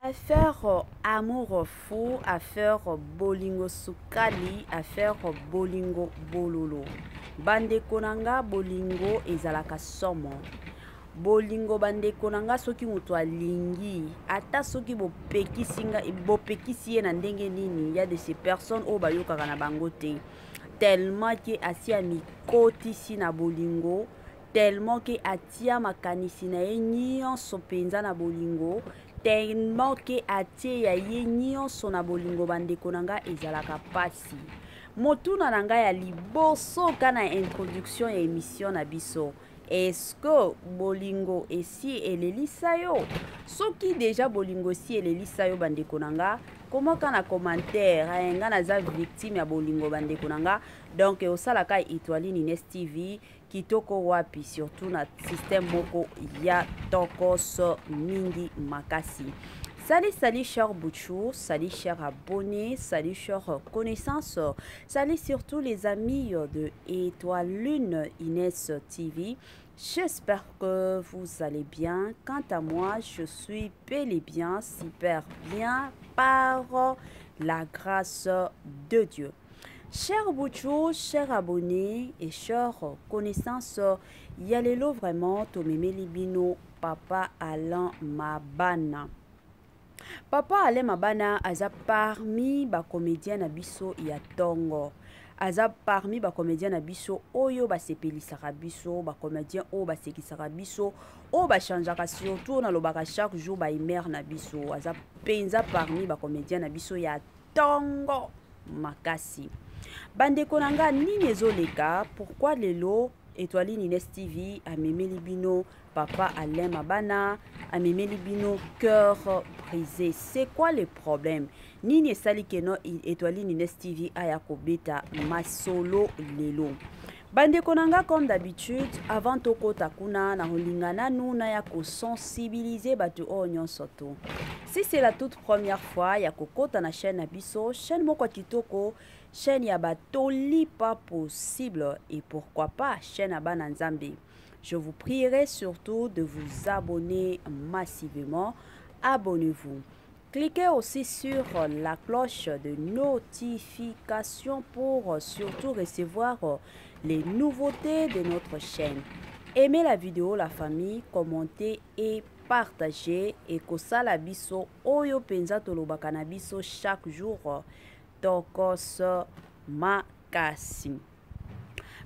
Affaire amour fou, affaire bolingo sukali, affaire bolingo bololo. Bande konanga bolingo ezalaka somo. Bolingo bande konanga soki mutu alingi, ata soki bopekisi ye na ndenge nini, ya de ces personnes o bayokaka na bango te. Tellement que asia mikotisi na bolingo, tellement que atia makanisi na ye nyonso penza na bolingo, tellement que atie ya ye nyonso na bolingo bandeko na nga ezalaka pasi. Motuna na nga ya liboso kana introduction ya émission na biso. Est-ce que bolingo esi elelisa yo? Soki déjà bolingo esi elelisa yo bandeko na nga, comment kana commentaire nga naza victime ya bolingo bandeko na nga. Donc osalaka Étoile Nines TV kitoko wapi, surtout na système moko ya tokos mingi makasi. Salut chers Bouchou, salut chers abonnés, salut chers connaissances, salut surtout les amis de Étoile Lune Inès TV. J'espère que vous allez bien. Quant à moi, je suis bel et bien, super bien par la grâce de Dieu. Chers Bouchou, chers abonnés et chers connaissances, yalelo vraiment Tomeme Libino, Papa Alain Mabana. Papa Alain Mabana aza parmi ba comédien na biso ya tongo. Aza parmi ba comédien na biso oyo ba sepelisaka biso, ba comédien oyo ba sekisaka biso, oyo ba changeaka surtout na lobaka chaque jour ba imer na biso. Aza penza parmi ba comédien na biso ya tongo makasi. Bandeko nanga nini ezoleka, pourquoi lelo Étoile Nines TV amemeli bino Papa Alain Mabana, amemeli bino cœur brisé. C'est quoi le problème? Nini esali keno Étoile Nines TV aya kobeta masolo lelo. Bandeko nanga comme d'habitude, avant tokota kuna na holingana nuna ya ko sensibiliser batu o nyonso to. Si c'est la toute première fois ya kokota na chaîne Abisso, chaîne moko kitoko, chaîne ya batoli pas possible et pourquoi pas chaîne Abana Nzambe. Je vous prierai surtout de vous abonner massivement. Abonnez-vous. Cliquez aussi sur la cloche de notification pour surtout recevoir les nouveautés de notre chaîne. Aimez la vidéo, la famille, commentez et partagez. Et kosala biso oyo penza tolobaka na biso chaque jour tokos makasi.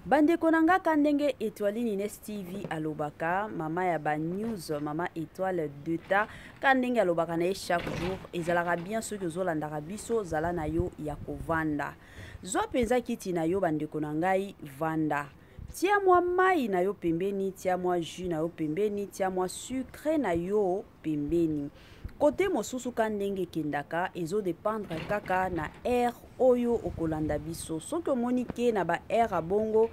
Bandeko nanga kandenge Étoile Nines TV alobaka, mama ya ba news, mama Étoile d'État kandenge alobaka na chaque jour ezalaka bien ceux que zolandaka biso zala na yo ya kovanda. Zo penza kiti na yo bandeko nangai vanda. Tia moi mai na yo pembeni, tia moi jus na yo pembeni, tia moi sucre na yo pembeni. Côté mosusu kandenge kendaka ezo dépendre kaka na air oyo okolanda biso. Soki monike na ba air abongo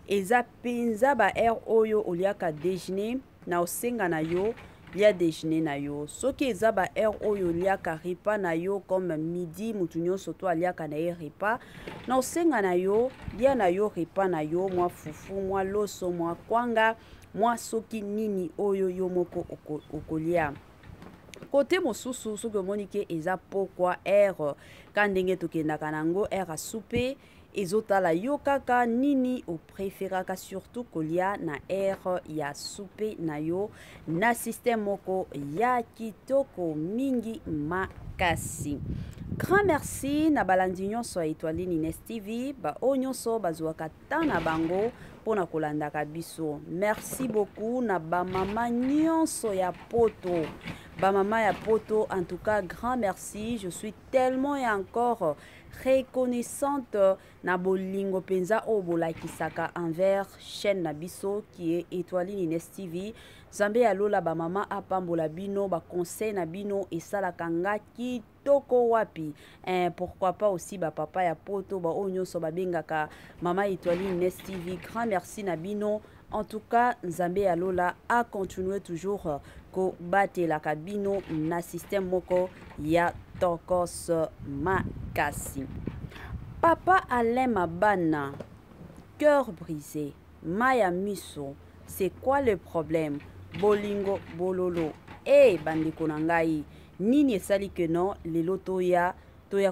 eza penza ba air oyo oliaka déjeuner na osenga na yo lia déjeuner na yo. Soki eza ba air oyo liaka repas na yo comme midi mutu nyonso to aliaka na ye repas na osenga na yo lia na yo repas na yo mwa fufu mwa loso mwa kwanga mwa soki nini oyo yo moko okolia. Côté mosusu soki monike eza pokwa air kandenge tokendaka nango air a souper ezotala yo kaka nini o préféraka surtout kolia na air ya souper na yo na système moko ya kitoko mingi makasi. Grand merci na balandi nyonso ya Étoile Nines TV ba o nyonso bazwaka ta na bango pona kolandaka biso. Merci beaucoup na ba mama nyonso ya poto. Ba mama ya poto, en tout cas grand merci. Je suis tellement et encore reconnaissante na bolingo penza o bolakisaka envers chaîne Nabiso qui est Étoile Nines TV. Zambe alola ba mama apambola bino ba conseil na bino et salaka nga kitoko wapi. Pourquoi pas aussi ba papa ya poto ba onyo so ba bengaka mama Étoile Nines TV. Grand merci na bino. En tout cas, Nzambe alola a continué toujours ko bate la kabino na système moko ya tokos makasi. Papa Alain Mabana, cœur brisé, Maya Miso, c'est quoi le problème? Bolingo bololo. Bandeko nangai, nini esali que non lelo toya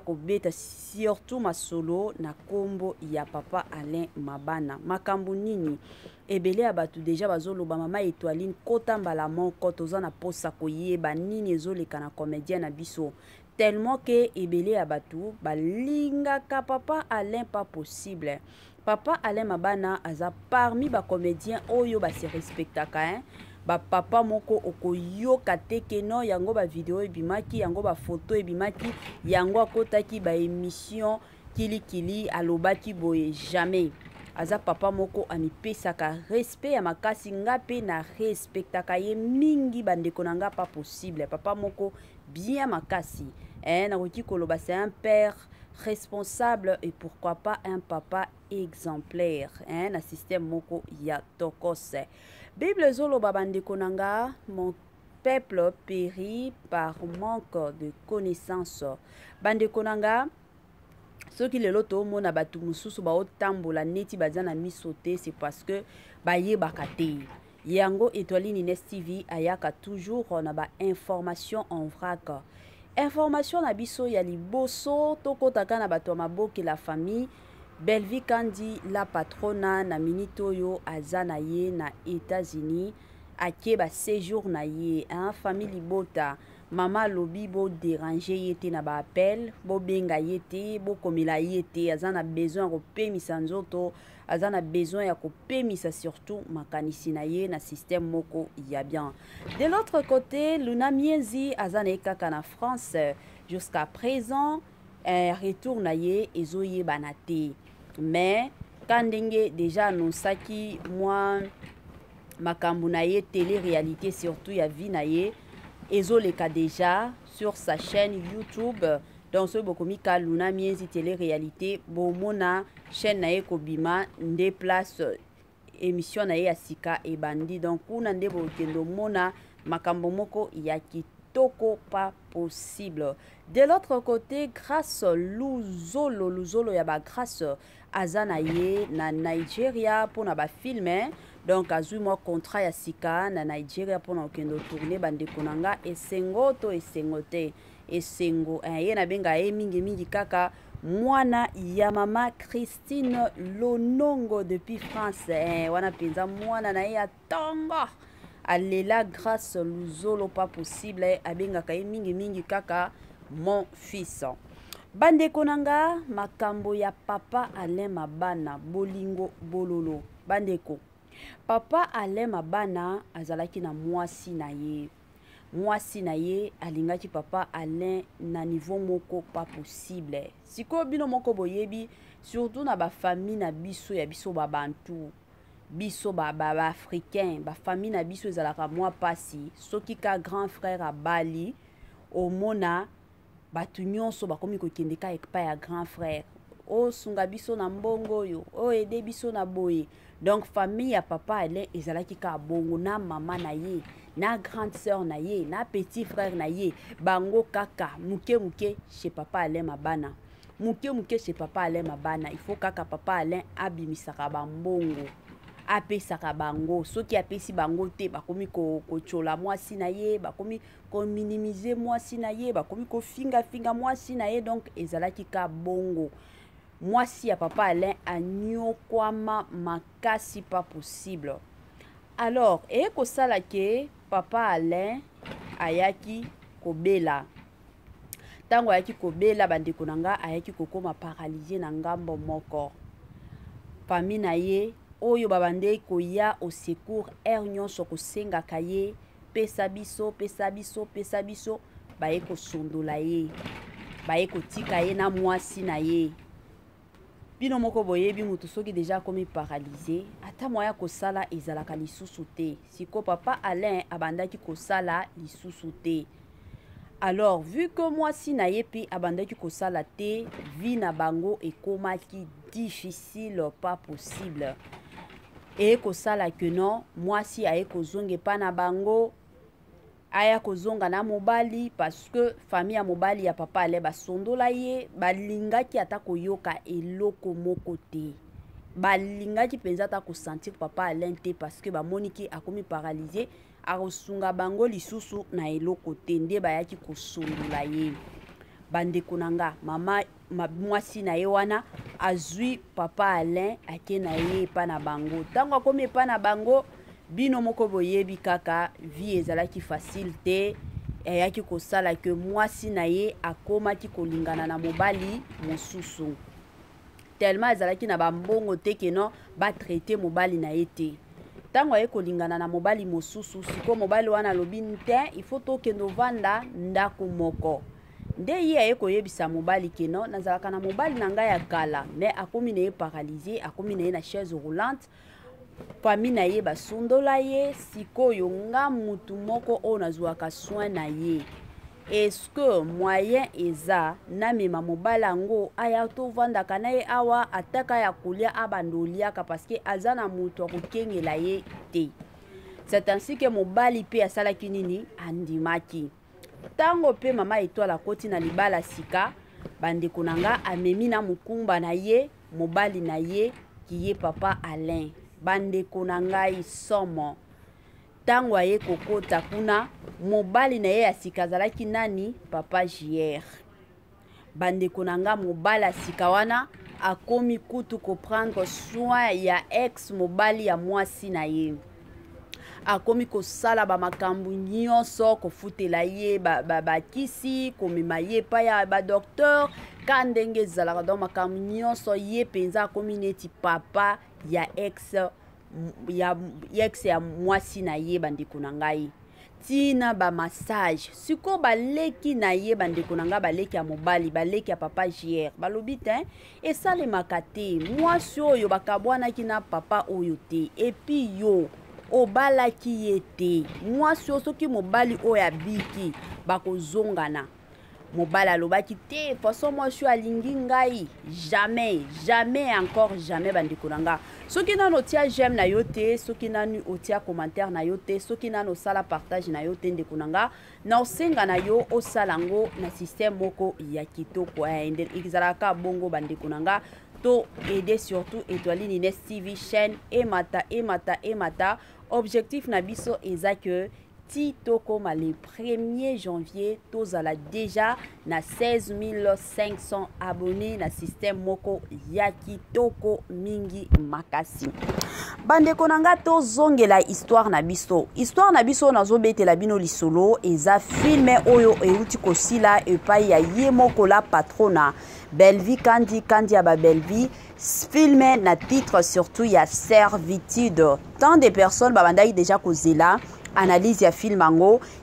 kobeta surtout masolo na kombo ya papa Alain Mabana. Makambo nini ebele ya batu deja bazoloba mama Étoiline kota mbala moko toza na posa koyeba nini ezoleka na comédien na biso tellement que ebele ya batu balingaka papa Alain pas possible. Papa Alain Mabana aza parmi ba comédien oyo ba se respectaka hein. Ba papa moko okoyoka te ke no yango ba video ebimaki yango ba photo ebimaki yango akotaki ba émission kili alobaki boye jamais. Aza papa moko amipesaka respect ya makasi ngape na respectaka ye mingi bandeko na nga pas possible. Papa moko bien makasi nakoki koloba c'est un père responsable et pourquoi pas un papa exemplaire na système moko ya tokose. Bible zoloba bandeko na nga, mon peuple périt par manque de connaissance. Bandeko na nga, soki lelo tomona batu mususu ba otambola neti baza na miso te, c'est parce que bayebaka te. Yango Étoiline Ines TV ayaka toujours na ba information en vrac. Information na biso ya liboso tokotaka na bato maboke la famille. Belvi Kandi la patrona na minitoyo azana ye na États-Unis ake ba séjour na ye famille bota mama lobi bo déranger yete na ba appel bo benga yete bo komila yete azana besoin ko pemisa nzoto azana besoin ya ko pemisa surtout makanisi na ye na système moko ya bien. De l'autre côté Luna Mienzi azana ekaka na France jusqu'à présent retour na ye ezoye banate. Mais quand ndenge déjà annoncaki moi makambo na ye télé-réalité surtout ya vie na ye ezoleka déjà sur sa chaîne YouTube donc ce bokomi ka Luna Mienzi télé-réalité bomona chaîne na ye kobima nde place émission na ye ya sika e bandi donc kuna nde bokendo mona makambo moko ya kitoko pas possible. De l'autre côté grâce Luzolo ya ba grâce azana ye na Nigeria pour na ba filmer donc azui mo contrat ya sika na Nigeria pour na okendo tourner bandeko nanga esengo to esengote esengo ye na benga ye mingi kaka mwana ya mama Christine Lonongo depuis France wana penza mwana na ya tongo alela grâce Luzolo pas possible abenga ka ye mingi kaka mon fils. Bandeko nanga makambo ya papa Alain Mabana bolingo bololo. Bandeko papa Alain Mabana azalaki na mwasi na ye alingaki papa Alain na niveau moko pas possible. Siko bino moko boyebi surtout na ba famille na biso ya biso ba bantu biso ba africain ba famille na biso ezalaka mwa pasi soki ka grand frère a bali omona batu nyonso bakomi kokendeka ekpa ya grand frère o sunga biso na mbongo yo o ede biso na boye. Donc famille ya papa Alain ezalaki ka bongo na mama na ye na grande sœur na ye na petit frère na ye bango kaka muke chez papa Alain Mabana muke chez papa Alain Mabana il faut kaka papa Alain abimisaka bambongo apesaka bango soki apesi bango te bakomi kochola mwasi na ye bakomi ko minimiser mwasi na ye bakomi ko finga mwasi na ye donc ezalaki ka bongo mwasi ya papa Alain anyokwama makasi pas possible. Alors ekosala ke papa Alain ayaki kobela tango ayaki kobela bandeko nanga ayaki kokoma paralysé na ngambo moko famille na ye oyo babande koya au secours nyonso kosengaka ye pesa biso baye kosondola ye baye kotika ye na mwasi na ye. Bino moko boyebi mutu soki déjà komi paralysé ata moya kosala ezalaka lisusu te. Siko papa Alain abandaki kosala lisusu te. Alors vu que mwasi na ye pi abandaki kosala te vie na bango ekomaki difficile pas possible. Et kosala que non mwasi aye kozonge pa na bango aya kozonga na mobali parce que famille ya mobali ya papa Alain basondola ye balingaki ata koyoka eloko moko te balingaki penza ata kosentir papa Alain te parce que bamoniki akomi paralysé akosunga bango lisusu na eloko te nde bayaki kosundola ye. Bandeko nanga mama mwasi na ye wana azwi papa Alain ake na ye epa na bango. Tango akomi epa na bango bino moko boyebi kaka vie ezalaki facile te. Ayaki kosala ke mwasi na ye akomaki kolingana na mobali mosusu. Tellement ezalaki na bambongo te ke non ba traiter mobali na ye te. Tango aye kolingana na mobali mosusu siko mobali wana lobi nte il faut tokende vanda ndako moko. Nde ye aye koyebisa mobali ke non nazalaka na mobali na ngai ya kala mais akomi na ye paralysé, akomi na ye na chaise roulante. Famille na ye basundola ye sikoyo nga mutu moko o nazwaka soin na ye. Est-ce que moyen eza na mema mobali yango aya tovandaka na ye awa ataka ya kolia abandoliaka parce que aza na mutu akokengela ye te. C'est ainsi que mobali pe asalaki nini andimaki. Tango pe mama Étoile akoti na libala sika bandeko nanga amemi na mukumba na ye mobali na ye ki ye papa Alain. Bandeko na ngai somo tango aye kokota kuna mobali na ye asika azalaki nani papa JR. Bandeko na nga mobali asika wana akomi kutu prendre soin ya ex mobali ya mwasi na ye. Akomi kosala ba makambu nyonso kofutela ye bakisi komema ye pa ya ba docteur kandenge zalaka do makambu nyonso ye penza akomi neti papa ya ex ya mwasi na ye bandeko na ngai. Tina ba massage siko baleki na ye bandeko na ngai baleki ya mobali baleki ya papa JR balobi te esale makate mwasi oyo bakabwanaki na papa oyo te epi yo obalaki ye te mwasi oyo soki mobali oyo abiki bakozongana. Mobali alobaki te façon mwasi alingi ngai jamais encore jamais bandeko na nga. Soki nano otia j'aime na yo te, soki nano otia commentaire na yo te, soki nano osala partage na yo te ndeko na nga na osenga na yo osala ngo na système moko ya kitoko ezalaka bongo bandeko na nga to aider surtout Étoile Nines TV chaîne emata. Objectif na biso eza que ti tokoma le 1er janvier tozala déjà na 16 500 abonnés na système moko ya kitoko mingi makasi. Bandeko nanga tozongela histoire na biso nazobetela bino lisolo eza filme oyo euti kosila epai ya ye moko la patrona Belle-Vie Kandi ya ba Belle-Vie. Filme na titre surtout ya servitude. Tant de personnes babandaki déjà kozela analyse ya film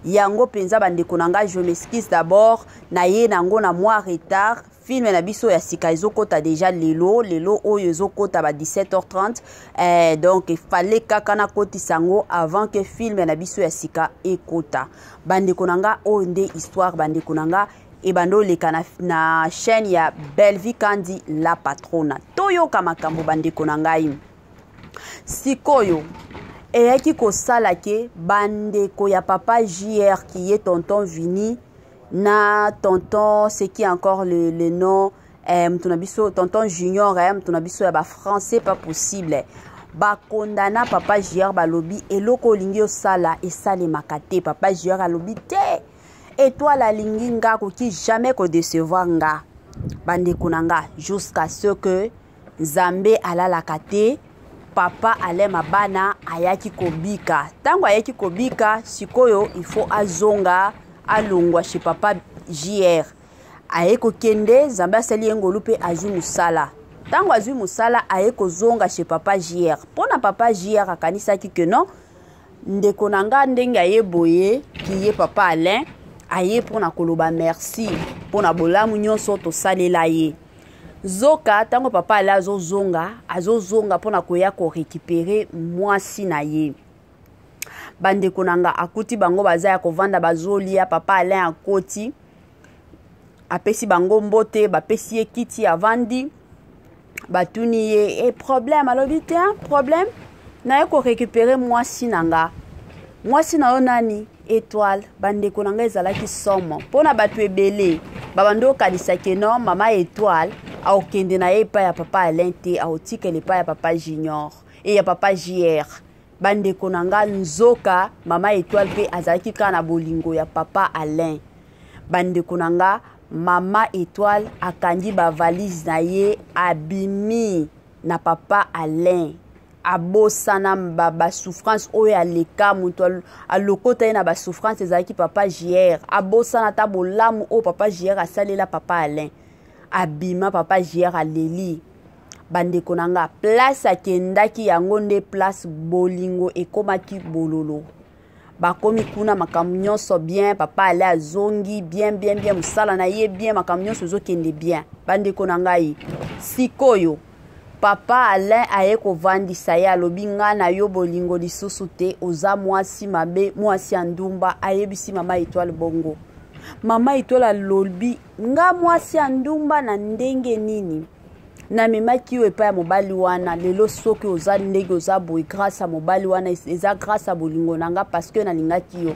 yango penza bandeko nanga je m'excuse d'abord na ye nango na mois retard. Film na biso ya sika ezokota déjà lelo oyo ezokota ba 17h30 donc il fallait kaka na koti sango avant que film na biso ya sika ekota. Bandeko nanga o nde histoire bandeko nanga e bando leka na chaîne ya Belle-Vie Kandi la patrona. Toyoka makambo bandeko nangai. Sikoyo eyaki kosala ke bandeko ya papa JR qui est tonton Vini na tonton c'est qui encore le nom mtunabiso tonton Junior mtunabiso ya ba français pas possible ba condamna papa JR balobi eloko lingi osala esale makate papa JR alobi te Étoile alingi nga koki jamais ko décevoir nga bandeko nanga jusqu'à ce que Nzambe alalaka te papa ale mabana ayaki kobika. Tango ayaki kobika sikoyo il faut azonga alongwa chez papa JR. Ayeko kende Nzambe asali ngolu pe azwi musala. Tango azwi musala ayeko zonga chez papa JR. Pona papa JR akanisaki que non ndeko nanga ndenge ayeboye ki ye papa Alain aye pona koloba merci pona bolamu nyonso to salela ye. Zoka tango papa ala azozonga pona koya ko récupérer mwasi na ye. Bandeko nanga akuti bango baza ya kovanda bazolia papa Alain akoti apesi bango mbote bapesi ye kiti avandi batuni ye problème alobi te problème na ye ko récupérer mwasi nanga. Mwasi na yo nani Étoile bandeko nanga ezalaki somo pona batu ebele babando kanisa ke non mama Étoile aokende na ye pa ya papa Alain te aotikele pa ya papa Junior et ya papa JR bande konanga nzoka mama Étoile pe azalaki kaka na bolingo ya papa Alain. Bande konanga mama Étoile akandi ba valise na ye abimi na papa Alain. Abosana ba souffrance oyo aleka mutu alokota ye na ba souffrance ezalaki papa JR. Abosana ta bolamu o papa JR asalela papa Alain. Abima papa JR aleli. Bande konanga place akendaki yango nde place bolingo ekomaki bololo. Bakomi kuna makambo nyonso bien, papa Alain azongi bien musala na ye bien, makambo nyonso ezokende bien. Bande konanga yi sikoyo papa Alain aye kovandisa ye alobi nga na yo bolingo lisusu te, oza mwasi mabe, mwasi andumba. Ayebisi mama Étoile bongo. Mama Étoile alobi nga mwasi andumba na ndenge nini? Na memaki yo epa ya mobali wana lelo soki oza ndenge oza boy grâce à mobali wana eza grâce à bolingo nanga parce que nalingaki yo.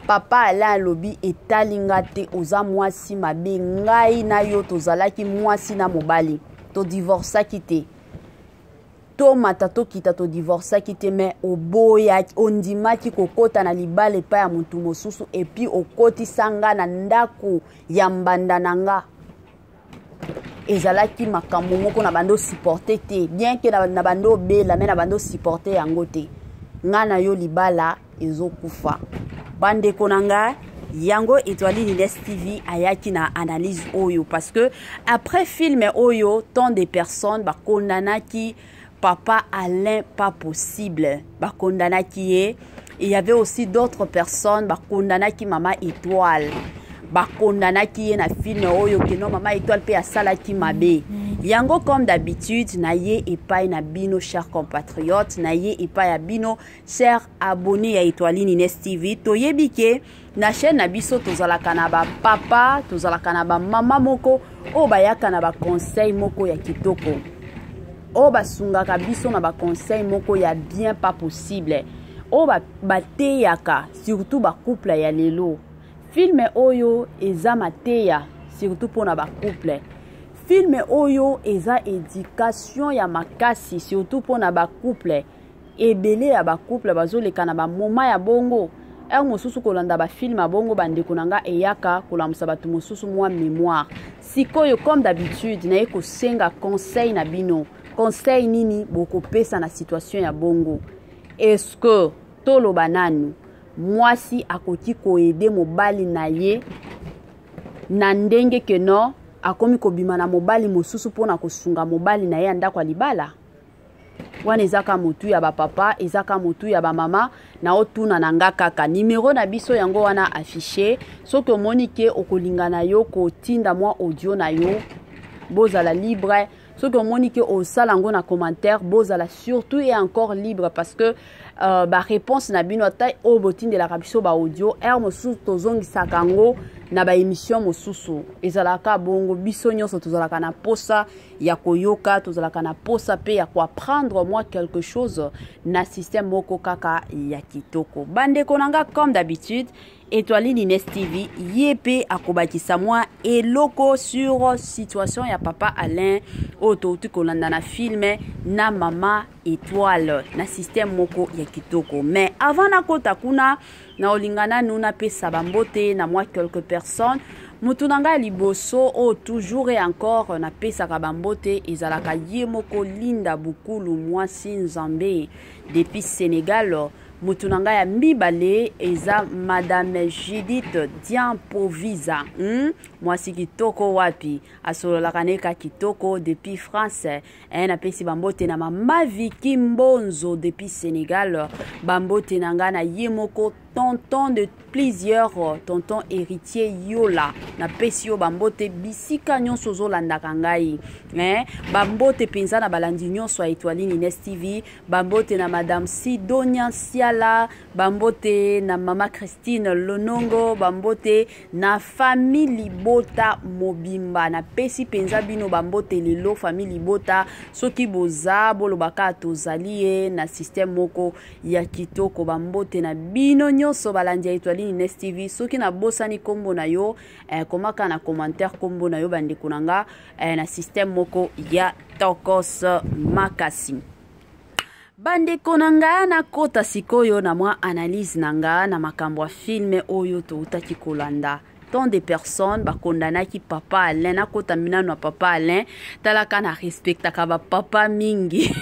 Papa Alain alobi etalinga te, oza mwasi mabe, ngai na yo tozalaki mwasi na mobali. To divorçaki te. To mata to kita to divorçaki te, mais oboya ondimaki kokota na libala epa ya mutu mosusu epi okoti sanga na ndako ya mbanda nanga. Ezalaki makambo moko na bando supporter te, bien que na bando bela mais na bando supporter yango te. Nga na yo libala ezokufa. Bande konanga yango Étoile Nines TV ayaki na analyse oyo parce que après film oyo tant de personnes ba kondanaki papa Alain pas possible, ba kondanaki ye. Il y avait aussi d'autres personnes ba kondanaki mama Étoile. Ba kondanaki ye na film oyo keno mama Étoile pe asalaki mabe. Yango comme d'habitude na ye epai na bino chers compatriotes, na ye epai ya bino chers abonnés ya Étoile Nines TV. Toyebike na chaîne na biso tozalaka na ba papa, tozalaka na ba mama moko o bayaka na ba conseil moko ya kitoko. O basungaka biso na ba conseil moko ya bien pas possible. O bateyaka surtout ba couple ya lelo. Film oyo eza mateya surtout pour na ba couple. Film oyo eza éducation ya makasi surtout pour na ba couple. Ebele ya ba couple bazoleka na ba moma ya bongo. Mosusu kolanda ba film ya bongo bande konanga eyaka kolamusa batu mosusu mwa mémoire. Sikoyo comme d'habitude na eko senga conseil na bino. Conseil nini boko pesa na situation ya bongo. Est-ce que tolo bananu mwasi akoti koede mobali na ye na ndenge keno akomi kobima na mobali mosusu pona kosunga mobali na ye andako libala? Wana ezaka mutu ya ba papa, ezaka mutu ya ba mama na otuna nanga kaka. Numéro na biso yango wana affiché. Soki omoni ke okolingana yo kotinda mwa audio na yo, bozala libre. Soki omoni ke osala ngo na commentaire, bozala surtout et encore libre parce que ba réponse na bino ata o botindelaka biso ba audio mosusu tozongisaka ngo na ba émission mosusu ezalaka bongo biso nyonso tozalaka na posa ya koyoka, tozalaka na posa pe ya apprendre moi quelque chose na système moko kaka ya kitoko. Bande konanga comme d'habitude Étoile Nines TV yepe akobakisa moi eloko sur situation ya papa Alain oto tukolanda na film na mama Étoile na système moko ya kitoko. Mais avant na kota kuna na olingana nuna pesa bambote na moi quelques personnes mutunanga liboso o toujours et encore na pesa kabambote ezalaka ye moko Linda Bukulu mwasi Nzambe depuis Sénégal. Mutunanga ya mibale eza Madame Judith Diampovisa. Mwasi kitoko wapi asololaka neka kitoko depuis France. Na pesi bambote na mama Viki Mbonzo depuis Sénégal. Bambote nanga na yemoko tonton de plusieurs tonton héritier Yola na pesio bambote bisika nyonso zolandaka ngai. Bambote penza na balandi nyonso Étoile Nines TV. Bambote na Madame Sidonia Siala, bambote na mama Christine Lonongo, bambote na famille Libota Mobimba na pesi penza bino bambote lelo famille Libota soki boza bolobaka tozali na système moko ya kitoko. Bambote na bino nyonso balandi Étoile Nines TV soki na bosani kombo na yo komaka na commentaire kombo na yo bande kunanga na système moko ya tokos makasi. Bandeko nanga na kota sikoyo na mwa analyse nanga na makambo ya filme oyo toutaki kolanda. Tant de personnes bakondanaki Papa Alain na kota minano na Papa Alain talaka na respectaka ba papa mingi.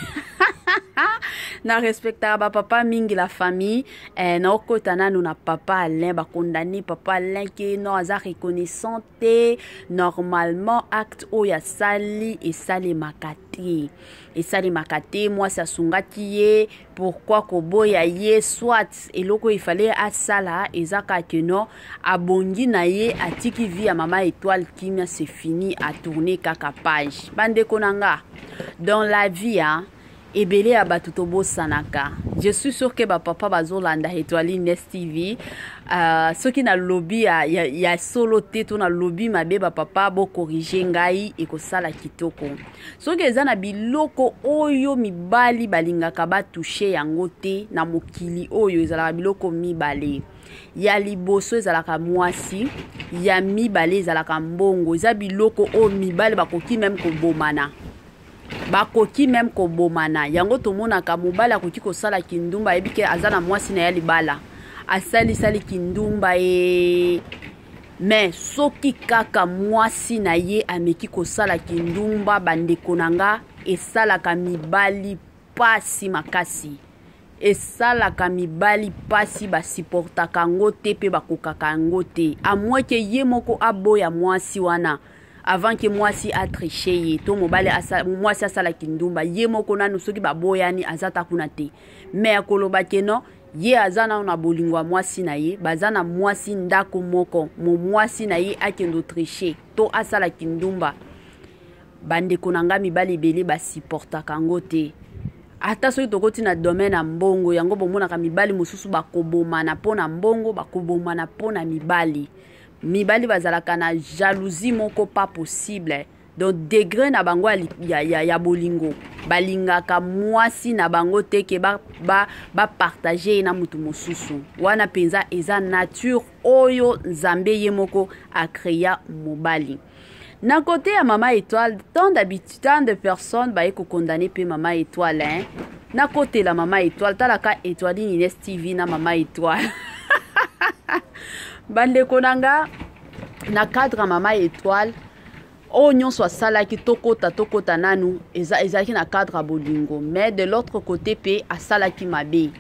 Na respectaka ba papa mingi la famille na okota nanu na Papa Alain bakondani Papa Alain ke no aza reconnaissante normalement acte oya sali et sali makati. Et sali makati moi ça sungaki ye pourquoi koboya ye soit eloko il fallait asala ezaka ke no abongi na ye atiki vie à Mama Étoile kimia c'est fini à tourner kaka page. Bande konanga dans la vie hein ebele ya batutobo sanaka. Je suis sûr que ba papa bazolanda Étoile Nest TV soki na lobby ya solo te to na lobby mabe ba papa bo corriger ngai ekosala kitoko. Soki eza na biloko oyo mibali balingaka ba toucher yango te na mokili oyo ezala biloko mibale. Ya liboso ezalaka mwasi, ya mibale ezalaka mbongo, eza biloko o mibale bakoki même kobomana. Bakoki même kobomana. Yango tomonaka mobali akoki kosala kindumba ebike azana mwasi na ya libala. Asali sali kindumba mais soki kaka mwasi na ye ameki kosala kindumba bandeko nanga esalaka mibali pasi makasi. Esalaka mibali pasi basiportaka ngo te pe bakokaka ngo te. A moins que ye moko aboya mwasi wana avant que mwasi a triché ye to mobali mwasi asala kindumba ye moko nanu soki baboyani azata kuna te. Mais akoloba keno ye azana na bolingwa mwasi na ye bazana mwasi ndako moko mo mwasi na ye akendo triché to asala kindumba bandeko nanga mibali bele basiportaka ngo te. Ata soki tokoti na domaine ya mbongo yango bomonaka mibali mosusu bakobomana pona mbongo bakobomana pona mibali. Mibali bazalaka na jalousie moko pas possible. Donc degré na bango ya bolingo balingaka mwasi na bango te ke ba partager na mutu mosusu. Wana penza eza nature oyo Nzambe ye moko a créé mobali. Na côté ya Mama Étoile, tant de personnes ba eko condamner pe Mama Étoile hein. Na côté la Mama Étoile, talaka Étoile Nest TV na Mama Étoile. Bande konanga na cadre Mama Étoile, onyon soit salaki tokota nanu ezaki na cadre bolingo, mais de l'autre côté pe a salaki mabe.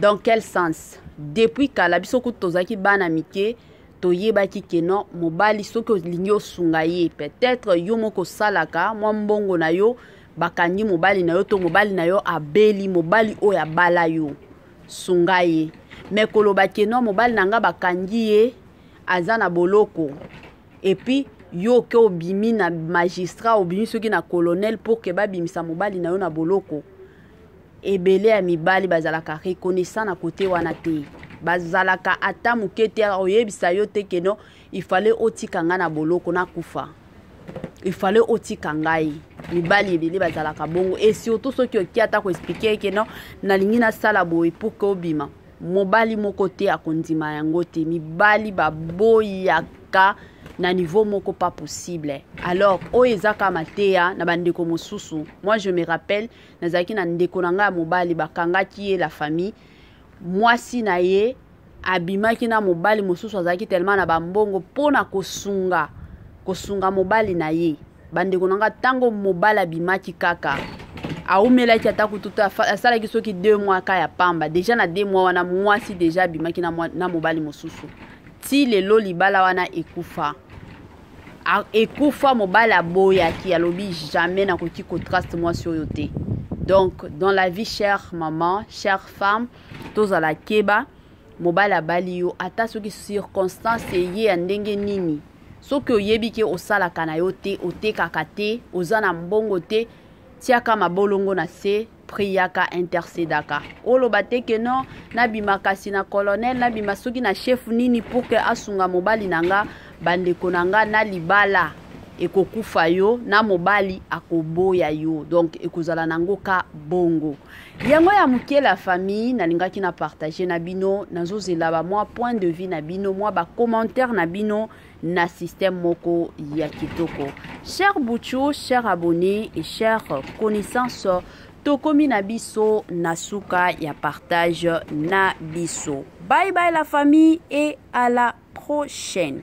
Dans quel sens? Depuis kala biso kutozaki bana mike toyebaki keno mobali soki olingi osunga ye peut-être yo moko salaka mwa mbongo na yo bakangi mobali na yo to mobali na yo abeli mobali oyo abala yo sunga ye. Mais koloba keno mobali nanga bakangi ye aza na boloko et puis yo ke obimi na magistrat obimi soki na colonel pour que babimisa mobali na yo na boloko ebele ya mibali bazalaka reconnaissant na côté wana te. Bazalaka ata mukete oyebisa yo te keno il fallait otika nga na boloko na kufa. Il fallait otika ngai. Mibali ebele bazalaka bongo et surtout soki oki ata ko expliquer keno na lingi na sala boy pour que obima. Mobali moko te akondima yango te. Mibali baboyaka na niveau moko pas possible. Alors oezaka matea na bandeko mosusu. Moi je me rappelle nazaki na ndeko nanga mobali bakangaki ye la famille. Mwasi na ye abimaki na mobali mosusu azaki tellement na bambongo pona kosunga mobali na ye. Bandeko nanga tango mobali abimaki kaka aumelaki ata kututa asalaki soki 2 mois ka ya pamba déjà na 2 mois wana mwasi déjà abimaki na mobali mosusu ti lelo libala wana ekufa mobali aboyaki alobi jamais na koki contraste mwasi oyo te. Donc dans la vie chère maman, chère femme, tozala keba mobali abali yo ata soki circonstance ye ndenge nini. Soki oyebi ke osala kana yo te otekaka te ozana mbongo te tiaka mabolongo na se priaka intercedaka oloba te ke non nabimaka si na colonel nabima soki na chef nini pour que asunga mobali nanga bandeko nanga na libala ekokufa yo na mobali akoboya yo. Donc ekozala nango ka bongo yango ya muke la famille nalingaki na partager na bino nazozela ba moi point de vue na bino moi ba commentaire na bino na système moko ya kitoko. Cher Bouchou, chers abonnés et chers connaissances tokomi na biso na suka ya partage na biso. Bye bye la famille et à la prochaine.